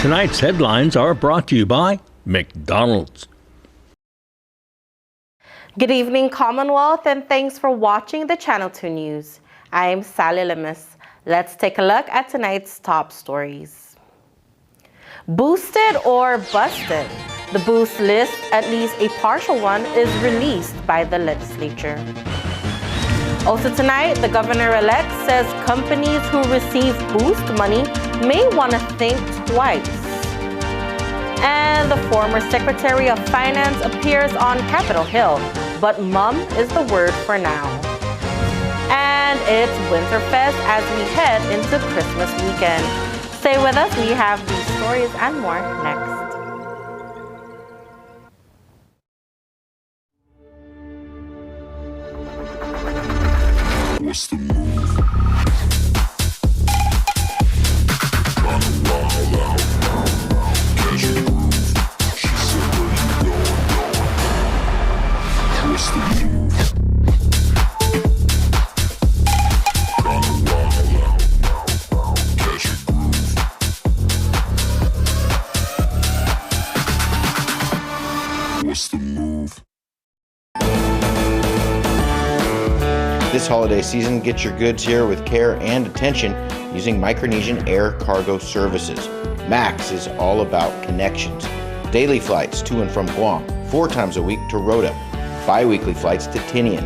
Tonight's headlines are brought to you by McDonald's. Good evening, Commonwealth, and thanks for watching the Channel 2 News. I'm Sally Lemus. Let's take a look at tonight's top stories. Boosted or busted? The boost list, at least a partial one, is released by the legislature. Also tonight, the governor-elect says companies who receive boost money may want to think twice. And the former Secretary of Finance appears on Capitol Hill, but mum is the word for now. And it's Winterfest as we head into Christmas weekend. Stay with us, we have these stories and more next. What's the move? Kinda wild out. Casual groove. She said, where you going? What's the move? Kinda wild out. Casual groove. What's the move? This holiday season, get your goods here with care and attention using Micronesian Air Cargo Services. MAX is all about connections. Daily flights to and from Guam, 4 times a week to Rota, bi-weekly flights to Tinian.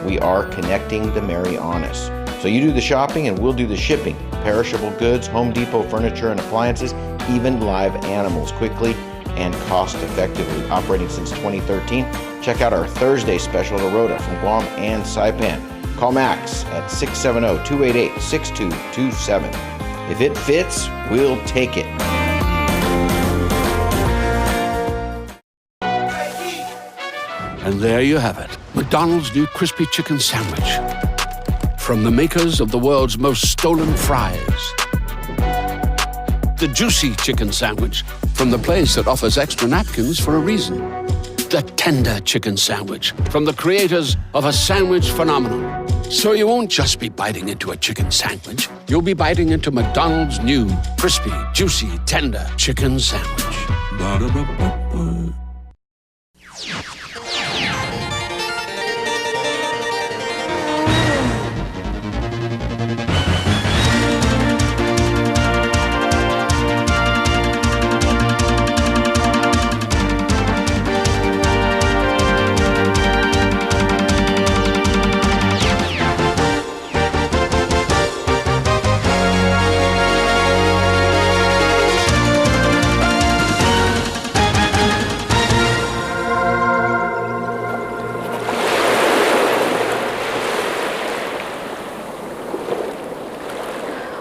We are connecting the Marianas. So you do the shopping and we'll do the shipping. Perishable goods, Home Depot furniture and appliances, even live animals quickly and cost-effectively. Operating since 2013, check out our Thursday special to Rota from Guam and Saipan. Call Max at 670-288-6227. If it fits, we'll take it. And there you have it, McDonald's new crispy chicken sandwich. From the makers of the world's most stolen fries. The juicy chicken sandwich from the place that offers extra napkins for a reason. The tender chicken sandwich from the creators of a sandwich phenomenon. So you won't just be biting into a chicken sandwich. You'll be biting into McDonald's new crispy, juicy, tender chicken sandwich. Ba-da-ba-ba-ba.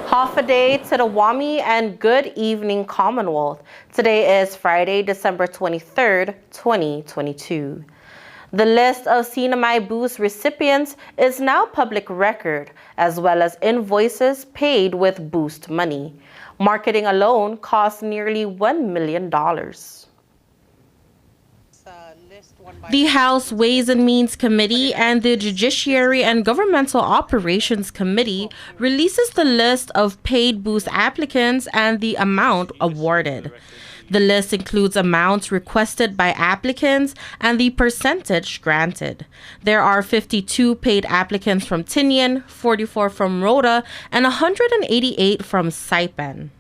Half a day to the Wami and good evening, Commonwealth. Today is Friday, December 23rd, 2022. The list of CNMI Boost recipients is now public record, as well as invoices paid with Boost money. Marketing alone costs nearly $1 million. The House Ways and Means Committee and the Judiciary and Governmental Operations Committee releases the list of paid boost applicants and the amount awarded. The list includes amounts requested by applicants and the percentage granted. There are 52 paid applicants from Tinian, 44 from Rota, and 188 from Saipan.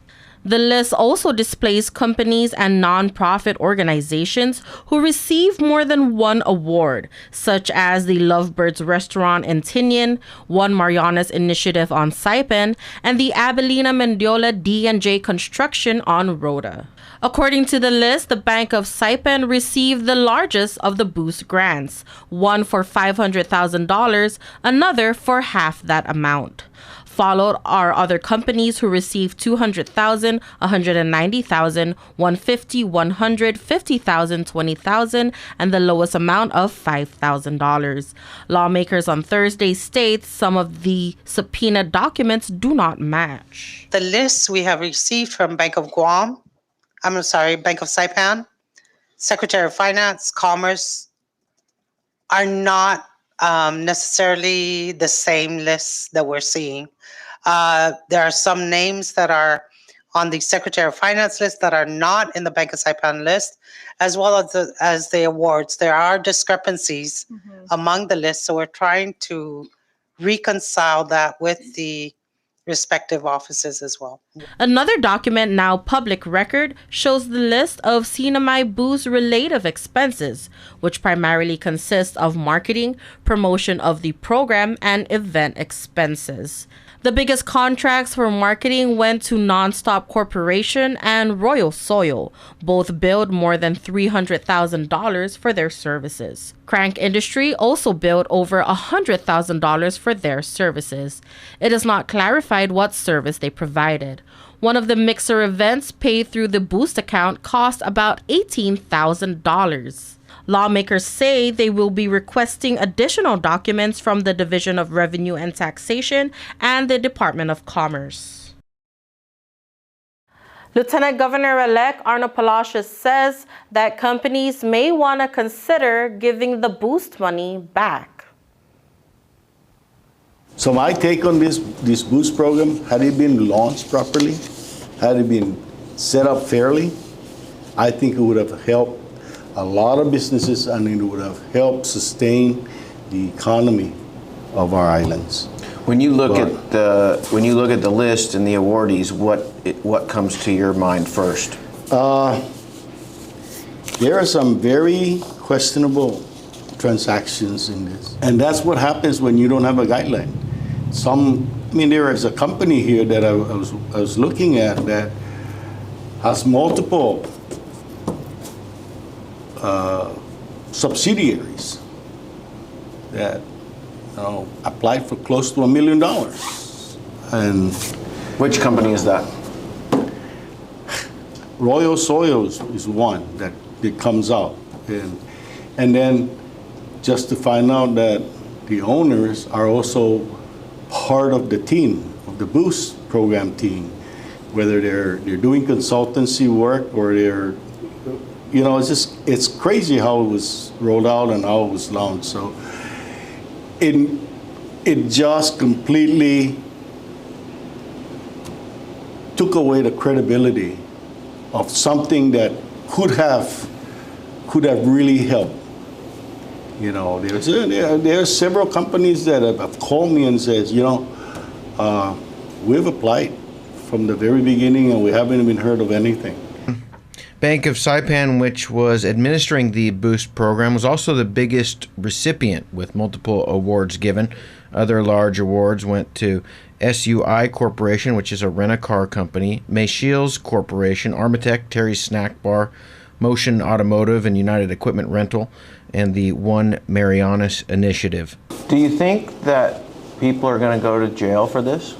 The list also displays companies and nonprofit organizations who receive more than one award, such as the Lovebirds Restaurant in Tinian, One Marianas Initiative on Saipan, and the Abelina Mendiola D&J Construction on Rota. According to the list, the Bank of Saipan received the largest of the boost grants, one for $500,000, another for half that amount. Followed are other companies who received $200,000, $190,000, $150,000, $100,000, $50,000, $20,000, and the lowest amount of $5,000. Lawmakers on Thursday state some of the subpoenaed documents do not match. The lists we have received from Bank of Saipan, Secretary of Finance, Commerce, are not necessarily the same lists that we're seeing. There are some names that are on the Secretary of Finance list that are not in the Bank of Saipan list, as well as the awards. There are discrepancies among the lists, so we're trying to reconcile that with the respective offices as well. Another document, now public record, shows the list of CNMI booths related expenses, which primarily consist of marketing, promotion of the program, and event expenses. The biggest contracts for marketing went to Nonstop Corporation and Royal Soil. Both billed more than $300,000 for their services. Crank Industry also billed over $100,000 for their services. It is not clarified what service they provided. One of the mixer events paid through the Boost account cost about $18,000. Lawmakers say they will be requesting additional documents from the Division of Revenue and Taxation and the Department of Commerce. Lieutenant Governor-elect Arno Palacios says that companies may want to consider giving the Boost money back. So my take on this Boost program, had it been launched properly, had it been set up fairly, I think it would have helped a lot of businesses, and it would have helped sustain the economy of our islands. When you look at the list and the awardees, what comes to your mind first? There are some very questionable transactions in this, and that's what happens when you don't have a guideline. There is a company here that I was looking at that has multiple subsidiaries that applied for close to $1 million. And Which company is that? Royal Soils is one that it comes out. And then just to find out that the owners are also part of the team, of the Boost program team, whether they're doing consultancy work or they're, it's crazy how it was rolled out and how it was launched. So it just completely took away the credibility of something that could have really helped. There are several companies that have called me and says, we've applied from the very beginning and we haven't even heard of anything. Bank of Saipan, which was administering the Boost program, was also the biggest recipient with multiple awards given. Other large awards went to SUI Corporation, which is a rent-a-car company, May Shields Corporation, Armatech, Terry's Snack Bar, Motion Automotive and United Equipment Rental, and the One Marianas Initiative. Do you think that people are going to go to jail for this?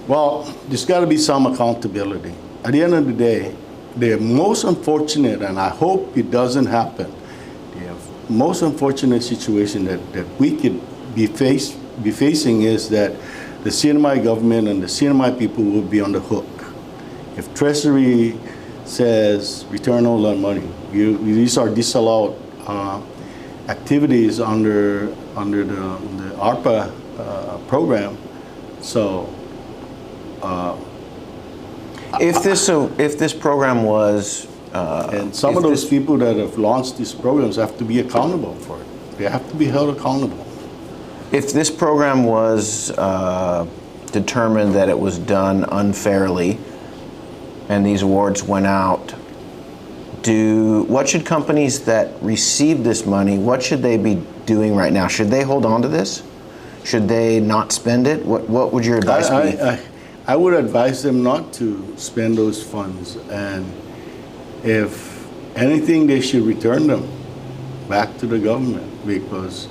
Well, there's got to be some accountability. At the end of the day, the most unfortunate, and I hope it doesn't happen, the most unfortunate situation that we could be facing is that the CNMI government and the CNMI people will be on the hook. If Treasury says return all that money, these are disallowed activities under the ARPA program. So. If this program was, and some of those people that have launched these programs have to be accountable for it. They have to be held accountable. If this program was determined that it was done unfairly, and these awards went out, what should companies that receive this money, what should they be doing right now? Should they hold on to this? Should they not spend it? What would your advice be? I would advise them not to spend those funds, and if anything, they should return them back to the government because,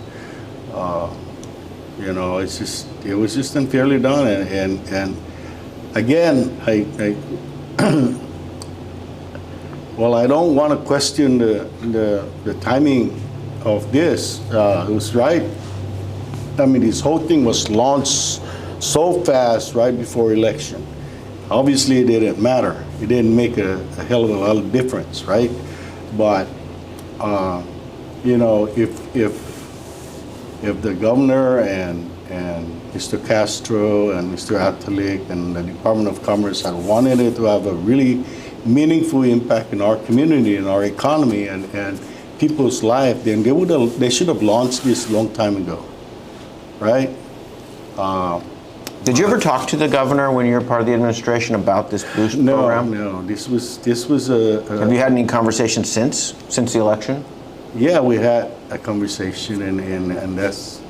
it was just unfairly done. And again, well, I don't want to question the timing of this. It was right. This whole thing was launched so fast right before election. Obviously, it didn't matter. It didn't make a hell of a lot of difference, right? But if the governor and and Mr. Castro and Mr. Atalik and the Department of Commerce had wanted it to have a really meaningful impact in our community and our economy and people's life, then they should have launched this a long time ago, right? Did you ever talk to the governor when you were part of the administration about this boost program? No. This was a. Have you had any conversations since the election? Yeah, we had a conversation, and that's,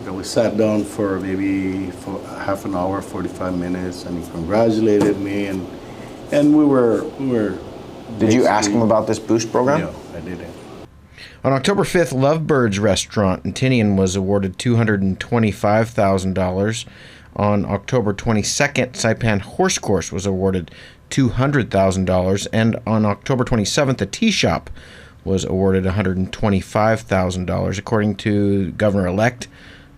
we sat down for maybe for half an hour, 45 minutes, and he congratulated me, and we were. Did you ask him about this boost program? No, I didn't. On October 5th, Lovebirds Restaurant in Tinian was awarded $225,000. On October 22nd, Saipan Horse Course was awarded $200,000. And on October 27th, the Tea Shop was awarded $125,000, according to Governor-elect,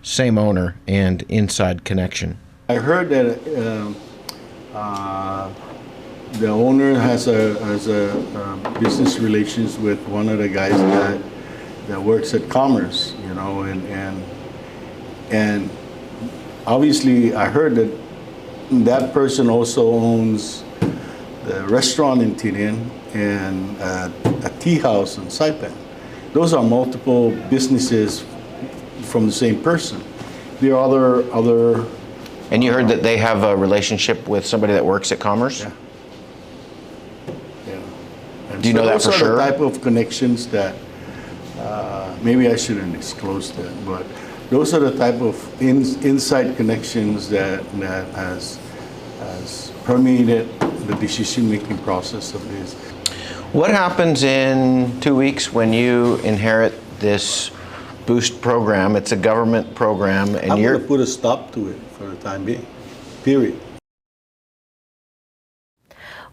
same owner, and Inside Connection. I heard that the owner has a business relations with one of the guys that works at Commerce, and obviously I heard that person also owns the restaurant in Tinian and a tea house in Saipan. Those are multiple businesses from the same person. There are other. And you heard that they have a relationship with somebody that works at Commerce? Yeah. Do you know that for sure? Those are the type of connections that maybe I shouldn't disclose that, but those are the type of inside connections that has permeated the decision-making process of this. What happens in 2 weeks when you inherit this boost program? It's a government program, and I'm you're going to put a stop to it for the time being, period.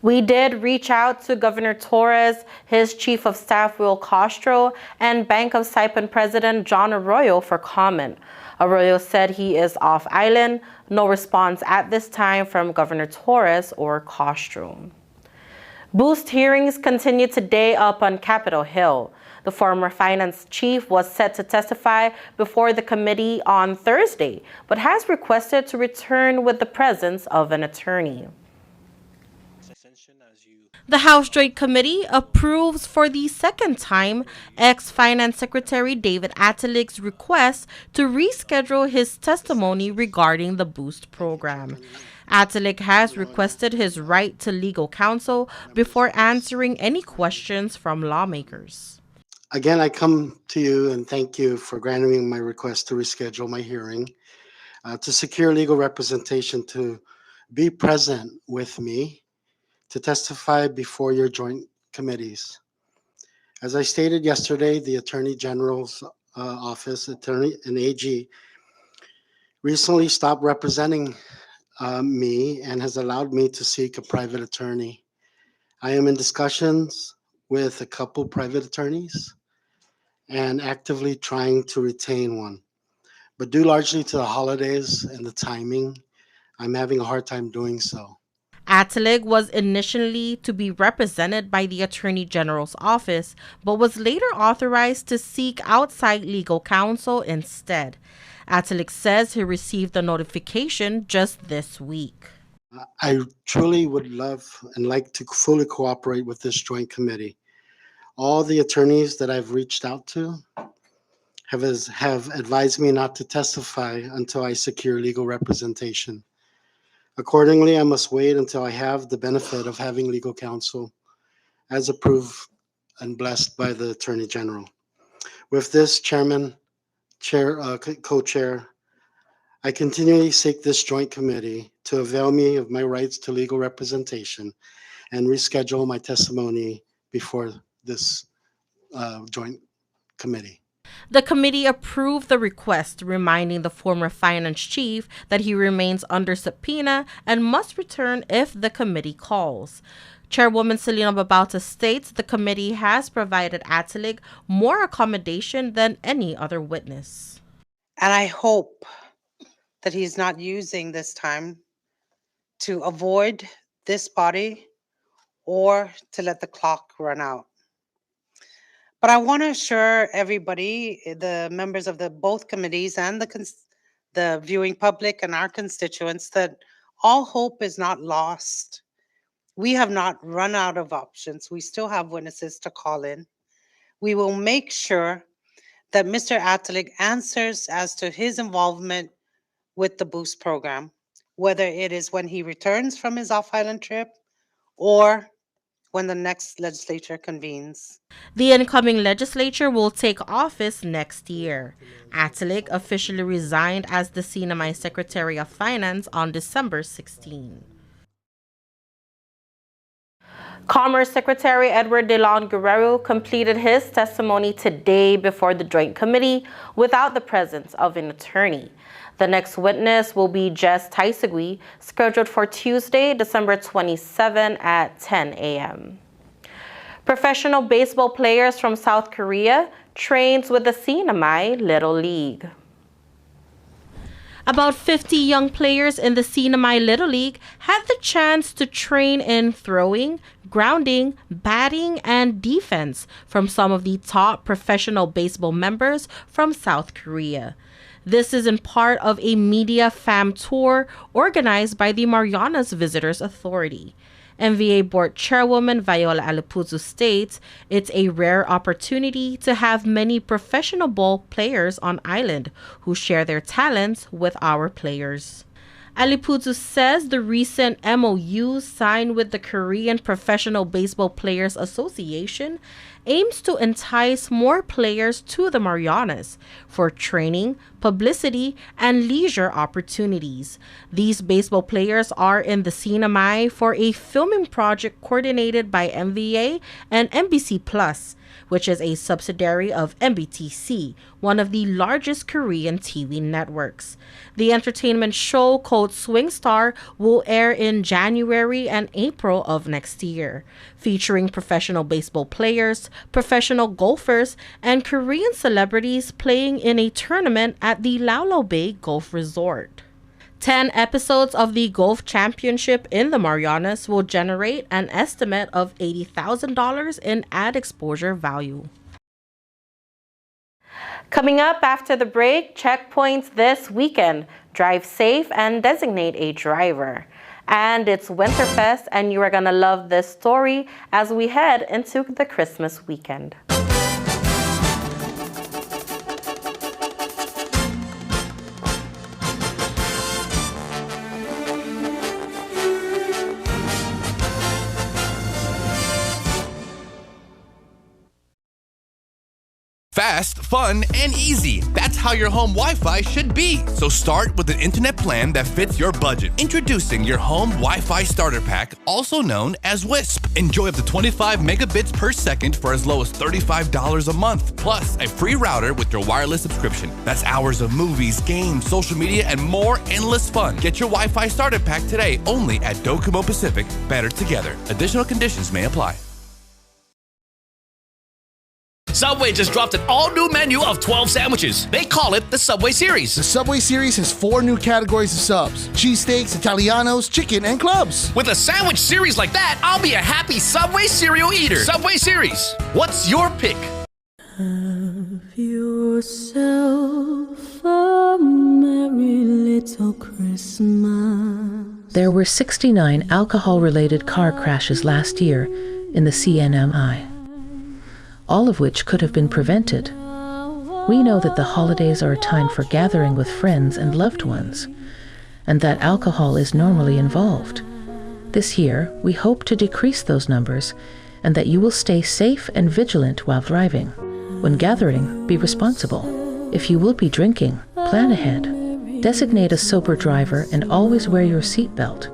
We did reach out to Governor Torres, his Chief of Staff Will Castro, and Bank of Saipan President John Arroyo for comment. Arroyo said he is off island. No response at this time from Governor Torres or Castro. Boost hearings continue today up on Capitol Hill. The former finance chief was set to testify before the committee on Thursday, but has requested to return with the presence of an attorney. The House Joint Committee approves for the second time ex-Finance Secretary David Atalig's request to reschedule his testimony regarding the Boost program. Atalig has requested his right to legal counsel before answering any questions from lawmakers. Again, I come to you and thank you for granting my request to reschedule my hearing to secure legal representation to be present with me to testify before your joint committees. As I stated yesterday, the Attorney General's office, Attorney and AG, recently stopped representing me and has allowed me to seek a private attorney. I am in discussions with a couple private attorneys and actively trying to retain one. But due largely to the holidays and the timing, I'm having a hard time doing so. Atalig was initially to be represented by the Attorney General's office, but was later authorized to seek outside legal counsel instead. Atalig says he received the notification just this week. I truly would love and like to fully cooperate with this joint committee. All the attorneys that I've reached out to have advised me not to testify until I secure legal representation. Accordingly, I must wait until I have the benefit of having legal counsel as approved and blessed by the Attorney General. With this, co-chair, I continually seek this joint committee to avail me of my rights to legal representation and reschedule my testimony before this joint committee. The committee approved the request, reminding the former finance chief that he remains under subpoena and must return if the committee calls. Chairwoman Selena Babauta states the committee has provided Atalig more accommodation than any other witness. And I hope that he's not using this time to avoid this body or to let the clock run out. But I want to assure everybody, the members of both committees and the viewing public and our constituents that all hope is not lost. We have not run out of options. We still have witnesses to call in. We will make sure that Mr. Atalik answers as to his involvement with the Boost program, whether it is when he returns from his off-island trip or when the next legislature convenes. The incoming legislature will take office next year. Atalik officially resigned as the CNMI Secretary of Finance on December 16. Commerce Secretary Edward DeLon Guerrero completed his testimony today before the Joint Committee without the presence of an attorney. The next witness will be Jess Taisagui, scheduled for Tuesday, December 27 at 10 a.m. Professional baseball players from South Korea trains with the CNMI Little League. About 50 young players in the CNMI Little League had the chance to train in throwing, grounding, batting, and defense from some of the top professional baseball members from South Korea. This is in part of a media fam tour organized by the Marianas Visitors Authority. MVA Board Chairwoman Viola Alipuzu states it's a rare opportunity to have many professional ball players on island who share their talents with our players. Alipuzu says the recent MOU signed with the Korean Professional Baseball Players Association aims to entice more players to the Marianas for training, publicity, and leisure opportunities. These baseball players are in the CNMI for a filming project coordinated by MVA and NBC Plus, which is a subsidiary of MBTC, one of the largest Korean TV networks. The entertainment show called Swing Star will air in January and April of next year, featuring professional baseball players, professional golfers, and Korean celebrities playing in a tournament at the Laulau Bay Golf Resort. 10 episodes of the Golf Championship in the Marianas will generate an estimate of $80,000 in ad exposure value. Coming up after the break, checkpoints this weekend. Drive safe and designate a driver. And it's Winterfest, and you are going to love this story as we head into the Christmas weekend. Fast, fun, and easy. That's how your home Wi-Fi should be. So start with an internet plan that fits your budget. Introducing your home Wi-Fi starter pack, also known as WISP. Enjoy up to 25 megabits per second for as low as $35 a month. Plus, a free router with your wireless subscription. That's hours of movies, games, social media, and more endless fun. Get your Wi-Fi starter pack today only at Docomo Pacific. Better together. Additional conditions may apply. Subway just dropped an all-new menu of 12 sandwiches. They call it the Subway Series. The Subway Series has 4 new categories of subs: cheesesteaks, Italianos, chicken, and clubs. With a sandwich series like that, I'll be a happy Subway cereal eater. Subway Series. What's your pick? Have yourself a merry little Christmas. There were 69 alcohol-related car crashes last year in the CNMI, all of which could have been prevented. We know that the holidays are a time for gathering with friends and loved ones, and that alcohol is normally involved. This year, we hope to decrease those numbers and that you will stay safe and vigilant while driving. When gathering, be responsible. If you will be drinking, plan ahead. Designate a sober driver and always wear your seatbelt.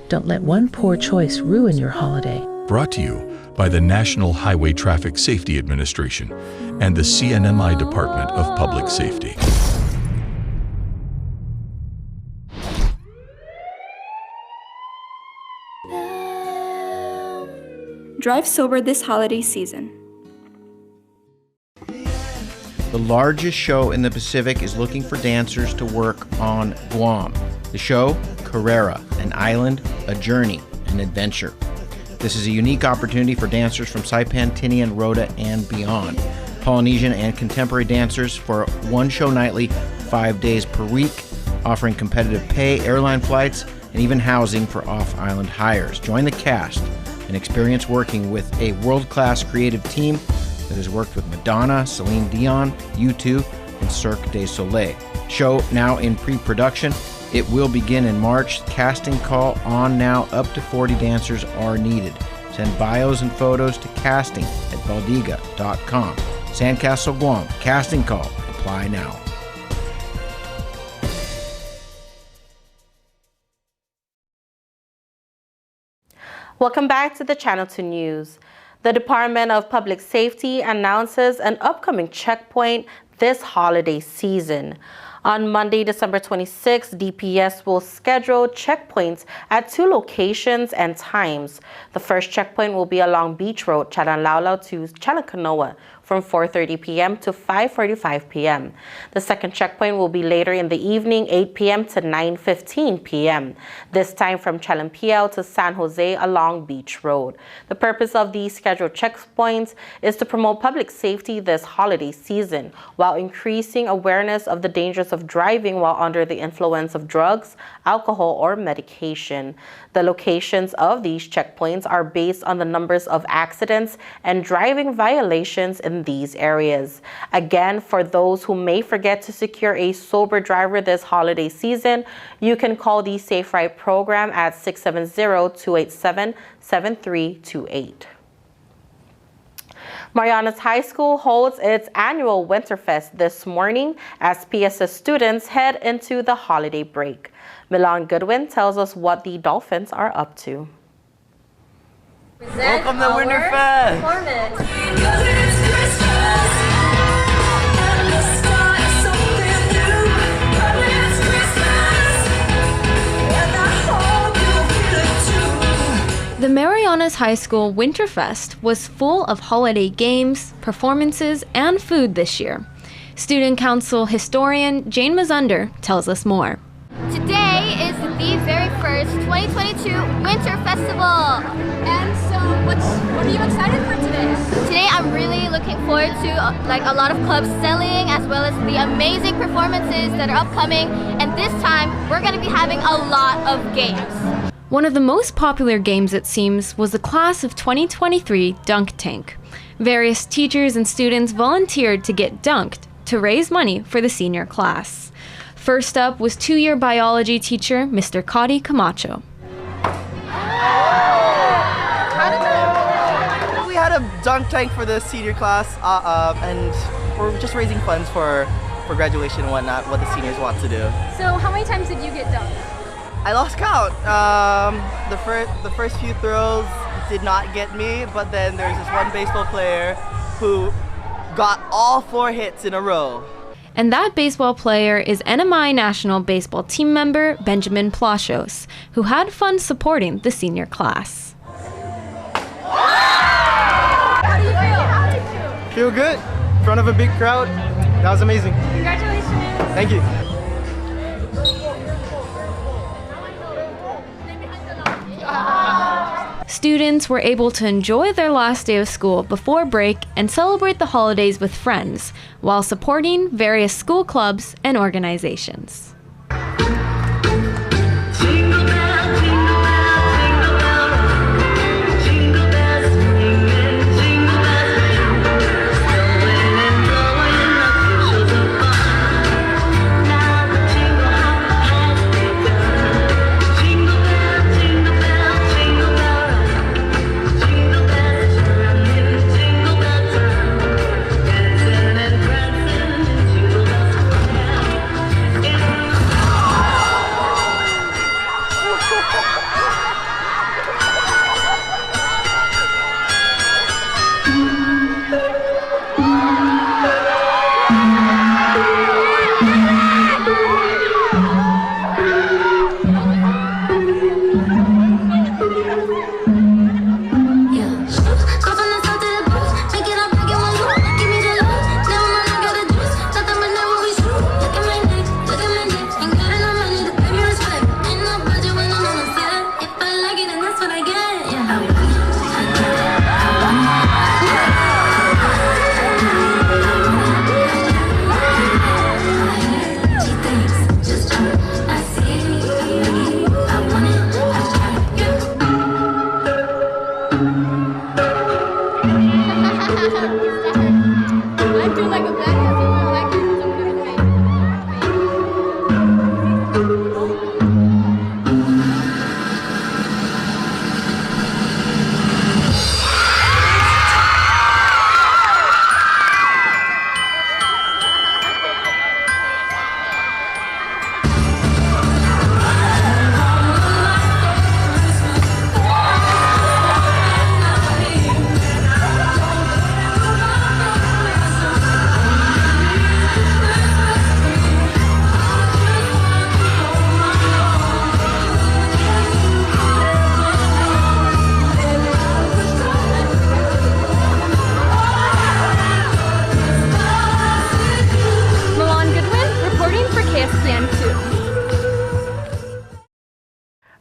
Don't let one poor choice ruin your holiday. Brought to you by the National Highway Traffic Safety Administration and the CNMI Department of Public Safety. Drive sober this holiday season. The largest show in the Pacific is looking for dancers to work on Guam. The show, Carrera, an island, a journey, an adventure. This is a unique opportunity for dancers from Saipan, Tinian, Rota, and beyond. Polynesian and contemporary dancers for one show nightly, 5 days per week. offering competitive pay, airline flights, and even housing for off-island hires. Join the cast and experience working with a world-class creative team that has worked with Madonna, Celine Dion, U2, and Cirque du Soleil. Show now in pre-production. It will begin in March. Casting call on now. Up to 40 dancers are needed. Send bios and photos to casting@baldiga.com. Sandcastle Guam. Casting call. Apply now. Welcome back to the Channel 2 News. The Department of Public Safety announces an upcoming checkpoint this holiday season. On Monday, December 26, DPS will schedule checkpoints at 2 locations and times. The first checkpoint will be along Beach Road, Chalanlaula to Chalacanoa, from 4:30 p.m. to 5:45 p.m. The second checkpoint will be later in the evening, 8 p.m. to 9:15 p.m., this time from Chalampiao to San Jose along Beach Road. The purpose of these scheduled checkpoints is to promote public safety this holiday season while increasing awareness of the dangers of driving while under the influence of drugs, alcohol, or medication. The locations of these checkpoints are based on the numbers of accidents and driving violations in these areas. Again, for those who may forget to secure a sober driver this holiday season, you can call the Safe Ride program at 670-287-7328. Marianas High School holds its annual Winterfest this morning as PSS students head into the holiday break. Milan Goodwin tells us what the Dolphins are up to. Welcome to Winterfest! The Marianas High School Winterfest was full of holiday games, performances, and food this year. Student Council historian Jane Mazunder tells us more. Today is the very first 2022 Winter Festival. And so what are you excited for today? Today I'm really looking forward to a lot of clubs selling as well as the amazing performances that are upcoming. And this time we're going to be having a lot of games. One of the most popular games, it seems, was the class of 2023 Dunk Tank. Various teachers and students volunteered to get dunked to raise money for the senior class. First up was 2-year biology teacher Mr. Cody Camacho. We had a dunk tank for the senior class, and we're just raising funds for graduation and whatnot, what the seniors want to do. So how many times did you get dunked? I lost count. The first few throws did not get me, but then there's this one baseball player who got all 4 hits in a row. And that baseball player is NMI National Baseball team member Benjamin Plashos, who had fun supporting the senior class. How do you feel? Feel good. In front of a big crowd. That was amazing. Congratulations. Thank you. Students were able to enjoy their last day of school before break and celebrate the holidays with friends, while supporting various school clubs and organizations.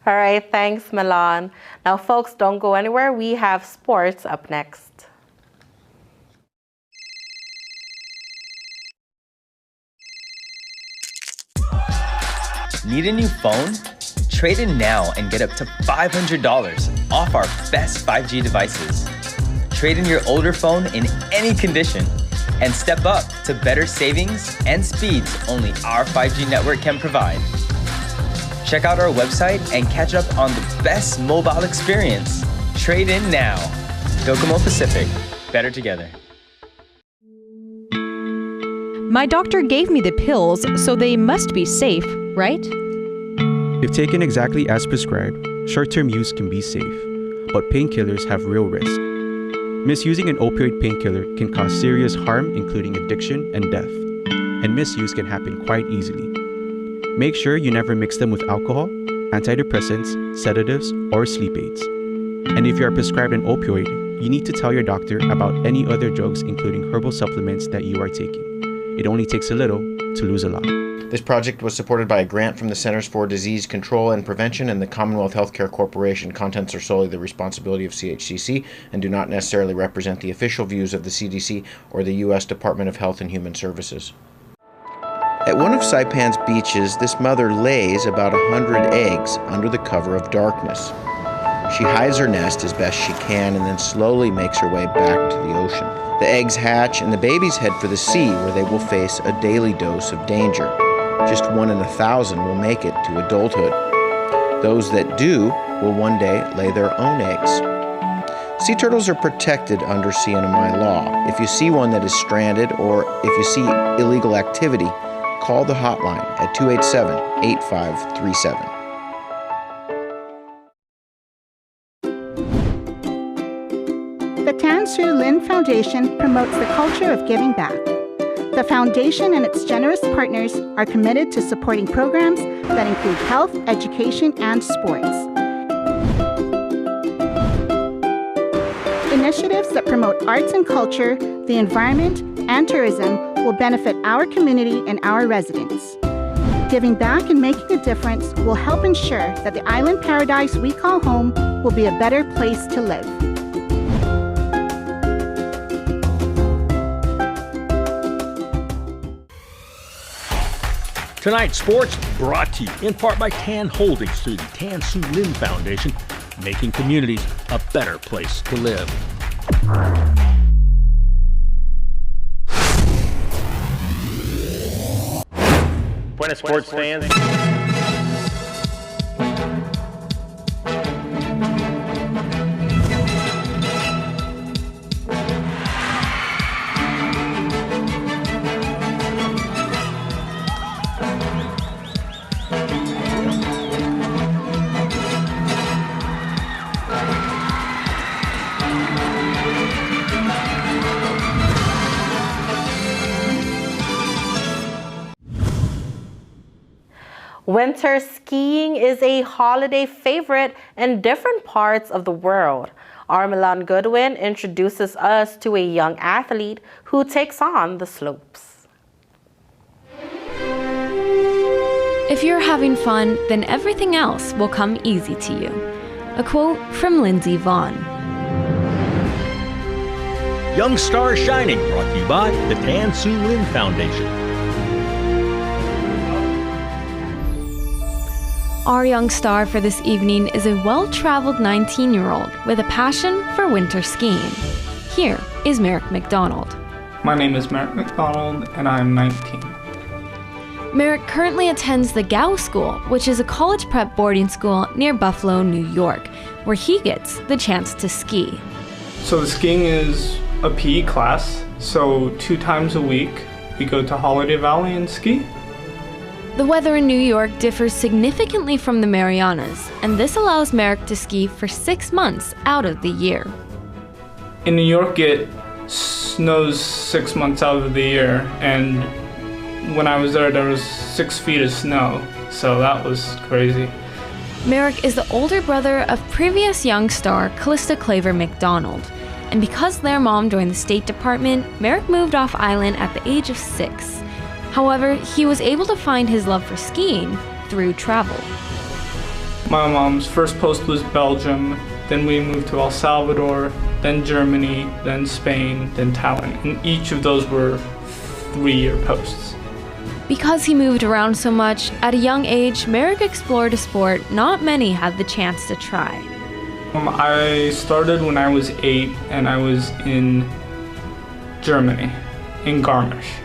All right, thanks, Milan. Now, folks, don't go anywhere. We have sports up next. Need a new phone? Trade in now and get up to $500 off our best 5G devices. Trade in your older phone in any condition and step up to better savings and speeds only our 5G network can provide. Check out our website and catch up on the best mobile experience. Trade in now. Docomo Pacific. Better together. My doctor gave me the pills, so they must be safe, right? If taken exactly as prescribed, short-term use can be safe, but painkillers have real risk. Misusing an opioid painkiller can cause serious harm, including addiction and death, and misuse can happen quite easily. Make sure you never mix them with alcohol, antidepressants, sedatives, or sleep aids. And if you are prescribed an opioid, you need to tell your doctor about any other drugs, including herbal supplements that you are taking. It only takes a little to lose a lot. This project was supported by a grant from the Centers for Disease Control and Prevention and the Commonwealth Healthcare Corporation. Contents are solely the responsibility of CHCC and do not necessarily represent the official views of the CDC or the U.S. Department of Health and Human Services. At one of Saipan's beaches, this mother lays about 100 eggs under the cover of darkness. She hides her nest as best she can and then slowly makes her way back to the ocean. The eggs hatch and the babies head for the sea, where they will face a daily dose of danger. Just 1 in 1,000 will make it to adulthood. Those that do will one day lay their own eggs. Sea turtles are protected under CNMI law. If you see one that is stranded or if you see illegal activity, call the hotline at 287-8537. The Tan Su Lin Foundation promotes the culture of giving back. The foundation and its generous partners are committed to supporting programs that include health, education, and sports. Initiatives that promote arts and culture, the environment, and tourism will benefit our community and our residents. Giving back and making a difference will help ensure that the island paradise we call home will be a better place to live. Tonight's sports brought to you in part by Tan Holdings through the Tan Su Lin Foundation, making communities a better place to live. Buenas sports fans. Winter skiing is a holiday favorite in different parts of the world. Our Milan Goodwin introduces us to a young athlete who takes on the slopes. If you're having fun, then everything else will come easy to you. A quote from Lindsey Vonn. Young Star Shining, brought to you by the Tan Su Lin Foundation. Our young star for this evening is a well-traveled 19-year-old with a passion for winter skiing. Here is Merrick McDonald. My name is Merrick McDonald, and I'm 19. Merrick currently attends the Gow School, which is a college prep boarding school near Buffalo, New York, where he gets the chance to ski. So the skiing is a PE class, so 2 times a week we go to Holiday Valley and ski. The weather in New York differs significantly from the Marianas, and this allows Merrick to ski for 6 months out of the year. In New York, it snows 6 months out of the year, and when I was there was 6 feet of snow, so that was crazy. Merrick is the older brother of previous young star Callista Claver McDonald, and because their mom joined the State Department, Merrick moved off island at the age of 6. However, he was able to find his love for skiing through travel. My mom's first post was Belgium, then we moved to El Salvador, then Germany, then Spain, then Tallinn. And each of those were 3-year posts. Because he moved around so much, at a young age, Merrick explored a sport not many had the chance to try. I started when I was 8 and I was in Germany, in Garmisch.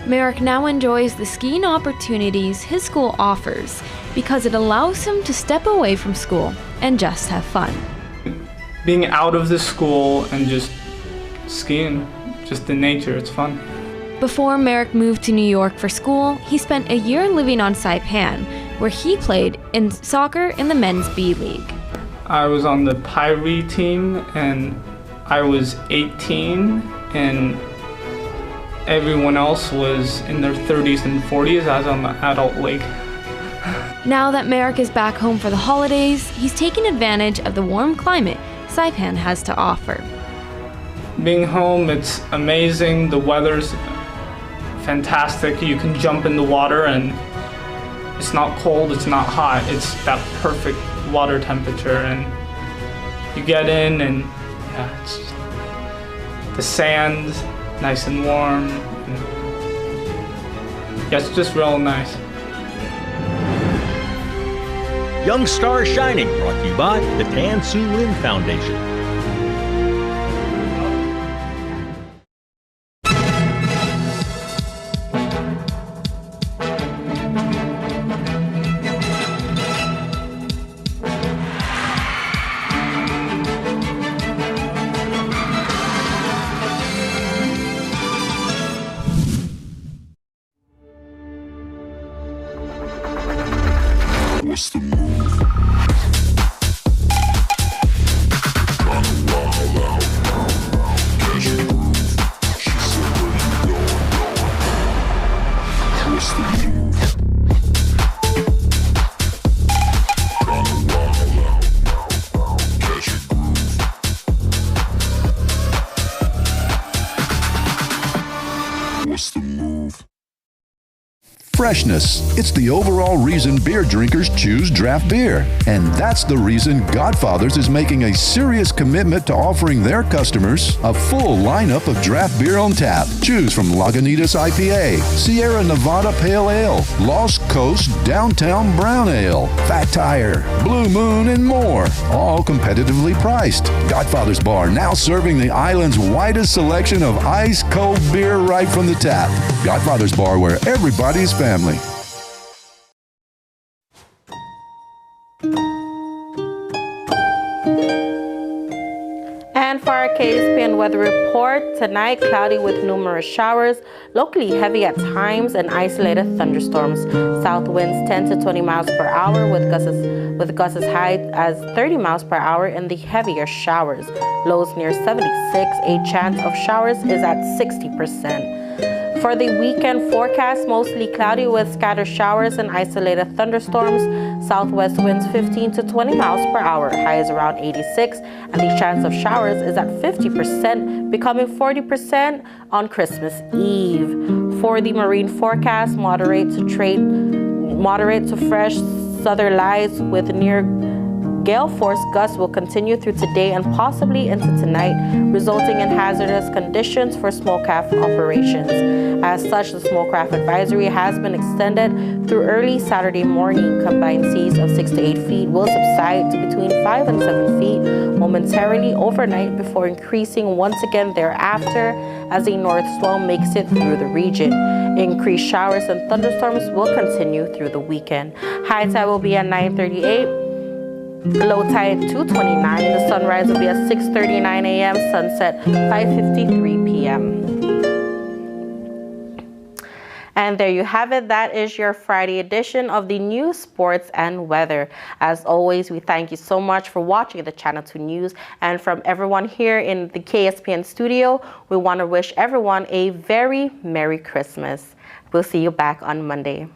Merrick now enjoys the skiing opportunities his school offers because it allows him to step away from school and just have fun. Being out of the school and just skiing, just in nature, it's fun. Before Merrick moved to New York for school, he spent a year living on Saipan, where he played in soccer in the men's B League. I was on the Pyre team and I was 18 and everyone else was in their 30s and 40s. I was on the adult league. Now that Merrick is back home for the holidays, he's taking advantage of the warm climate Saipan has to offer. Being home, it's amazing. The weather's fantastic. You can jump in the water and it's not cold, it's not hot. It's that perfect water temperature and you get in and yeah, it's just, the sand, nice and warm. And yeah, it's just real nice. Young Stars Shining, brought to you by the Tan Su Lin Foundation. Freshness. It's the overall reason beer drinkers choose draft beer. And that's the reason Godfather's is making a serious commitment to offering their customers a full lineup of draft beer on tap. Choose from Lagunitas IPA, Sierra Nevada Pale Ale, Lost Coast Downtown Brown Ale, Fat Tire, Blue Moon, and more. All competitively priced. Godfather's Bar now serving the island's widest selection of ice-cold beer right from the tap. Godfather's Bar, where everybody's family. And for our KSPN weather report, tonight cloudy with numerous showers, locally heavy at times and isolated thunderstorms. South winds 10 to 20 miles per hour with gusts high as 30 miles per hour in the heavier showers. Lows near 76. A chance of showers is at 60%. For the weekend forecast, mostly cloudy with scattered showers and isolated thunderstorms. Southwest winds 15 to 20 miles per hour. High is around 86, and the chance of showers is at 50%, becoming 40% on Christmas Eve. For the marine forecast, moderate to fresh southern lights with near gale force gusts will continue through today and possibly into tonight, resulting in hazardous conditions for smallcraft operations. As such, the smallcraft advisory has been extended through early Saturday morning. Combined seas of 6 to 8 feet will subside to between 5 and 7 feet momentarily overnight before increasing once again thereafter as a north swell makes it through the region. Increased showers and thunderstorms will continue through the weekend. High tide will be at 9:38. Low tide 2:29. The sunrise will be at 6:39 a.m. Sunset 5:53 p.m. And there you have it. That is your Friday edition of the news, sports, and weather. As always, we thank you so much for watching the Channel 2 News. And from everyone here in the KSPN studio, we want to wish everyone a very Merry Christmas. We'll see you back on Monday.